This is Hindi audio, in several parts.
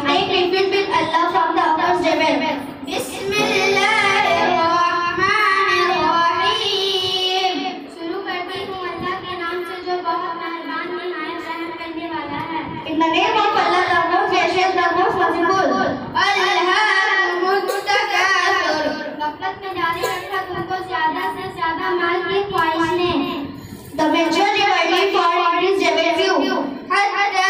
take refuge with Allah from the accursed devil. बिस्मिल्लाहिर्रहमानिर्रहीम। शुरू करती हूँ अल्लाह के नाम से जो बहुत मेहरबान निहायत रहम करने वाला है। In the name of Allah, the most gracious, the most merciful. अल्लाहुम्मुत्तकासुर। गफलत में जारी रखा तुमको ज्यादा से ज्यादा माल की ख्वाहिश ने। The majority widely for increased revenue. हत्ता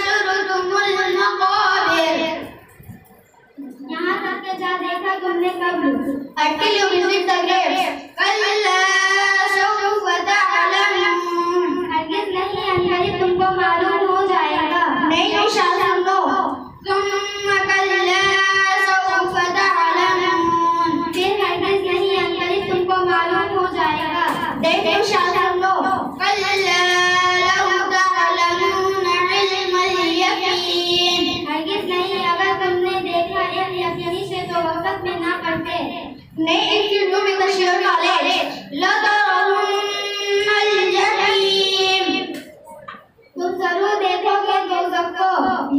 ज़ुरतुमुल मक़ाबिर। यहाँ तक के जा देखा तुमने कब्र। Until you visit the graves. कल्ला सौफ़ तअलमून। हरगिज़ नहीं, अंदर तुमको मालूम हो जाएगा। नहीं, शायद सुन लो। सुम्मा कल्ला सौफ़ तअलमून। फिर हरगिज़ नहीं, अंदर तुमको मालूम हो जाएगा। देखो शायद सुन लो। कल्ला लौ तअलमून इल्मल यकीन। हरगिज़ नहीं, अगर तुमने देखा एक यकीनी से तो वक़्त में ना करते। नहीं, if you knew with the sure knowledge, लतरवुन्नल Zaheem. तुम जरूर देखोगे दोज़ख को।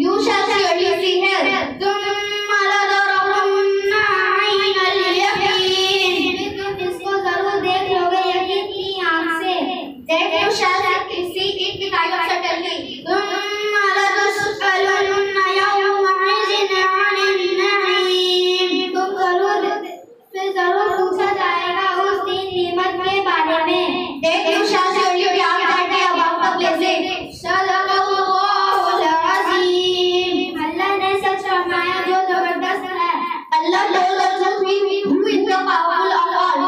You shall surely see hell. तुम्मा लतरवुन्ना ऐनल यकीन। तुम इसको जरूर देख लोगे यकीन की आँख से। Then you shall see it with eye of certainty. तुम्मा लतुस्अलुन्ना यौमइज़िन अनिन Naeem. तुम जरूर पूछा जाएगा उस दिन कीमत के बारे में। Then you shall surely be asked that day about the blessing. सदक़ल्लाहुल अज़ीम। अल्लाह ने सच फरमाया जो जबरदस्त है। Allah told us who is the powerful of all.